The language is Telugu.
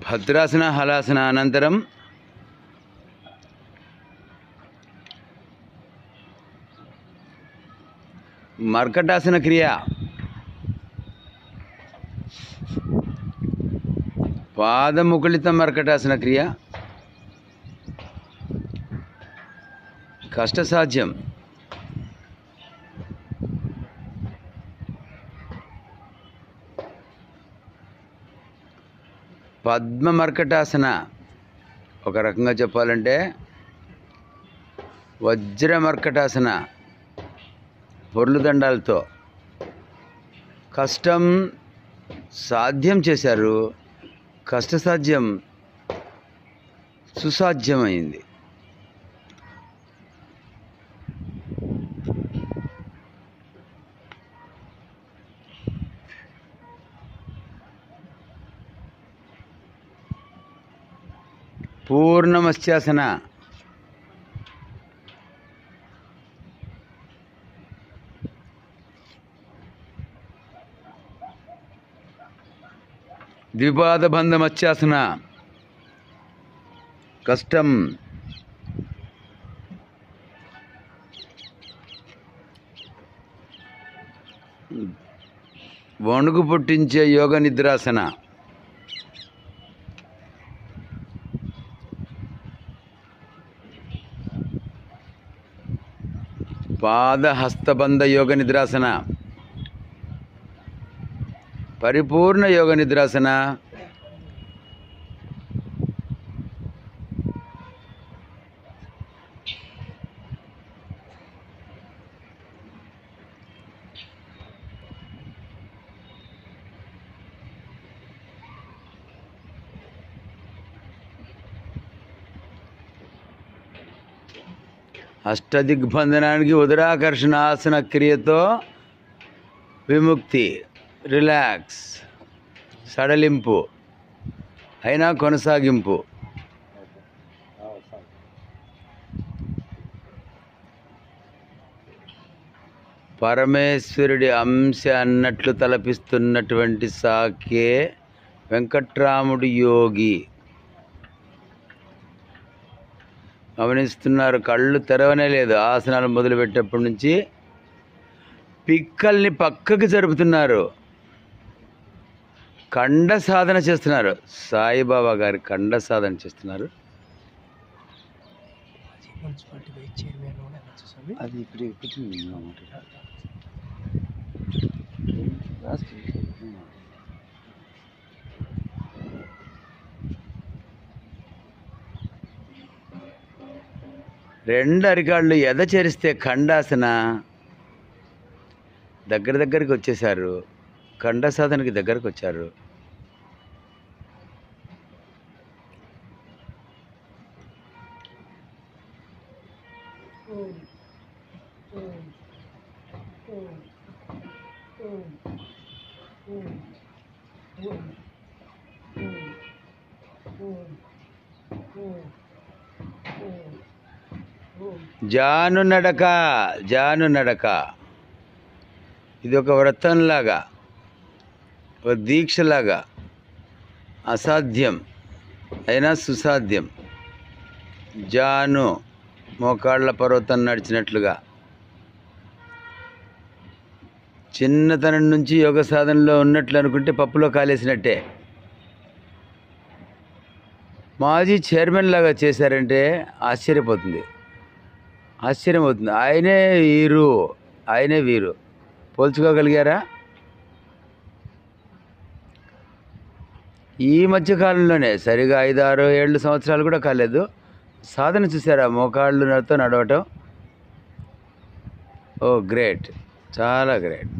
భద్రాసన హలాసన అనంతరం మర్కటాసన క్రియ. పాదముకుళిత మర్కటాసన క్రియ కష్టసాధ్యం. పద్మ మర్కటాసన ఒక రకంగా చెప్పాలంటే వజ్ర మర్కటాసన పొర్లు దండాలతో కష్టం సాధ్యం చేశారు, కష్టసాధ్యం సుసాధ్యమైంది. పూర్ణమత్స్యాసన ద్విపాదబంధ మత్స్యాసన కష్టం. వణుకు పుట్టించే యోగ నిద్రాసన. పాదహస్తబంధ యోగ నిద్రాసన, పరిపూర్ణ యోగ నిద్రాసన, అష్టదిగ్బంధనానికి ఉదరాకర్షణ ఆసన క్రియతో విముక్తి, రిలాక్స్, సడలింపు అయినా కొనసాగింపు. పరమేశ్వరుడి అంశ అన్నట్లు తలపిస్తున్నటువంటి సాకే వెంకట్రాముడు యోగి. గమనిస్తున్నారు, కళ్ళు తెరవనే లేదు. ఆసనాలు మొదలుపెట్టేప్పటి నుంచి పిక్కల్ని పక్కకి జరుపుతున్నారు, ఖండ సాధన చేస్తున్నారు. సాయిబాబా గారి ఖండ సాధన చేస్తున్నారు. అది రెండు అరికాళ్ళు ఎద చేరిస్తే ఖండాసన దగ్గరికి వచ్చేసారు, ఖండ సాధనకి దగ్గరకు వచ్చారు. జాను నడక, జాను నడక ఇది ఒక వ్రతంలాగా, ఒక దీక్షలాగా, అసాధ్యం అయినా సుసాధ్యం. జాను మోకాళ్ళ పర్వతం నడిచినట్లుగా. చిన్నతనం నుంచి యోగ సాధనలో ఉన్నట్లు అనుకుంటే పప్పులో కాలేసినట్టే. మాజీ చైర్మన్ లాగా చేశారంటే ఆశ్చర్యం అవుతుంది. ఆయనే వీరు పోల్చుకోగలిగారా? ఈ మధ్యకాలంలోనే సరిగా 5-6 సంవత్సరాలు కూడా కాలేదు, సాధన చూసారా? మోకాళ్ళతో నడవటం. ఓ గ్రేట్, చాలా గ్రేట్.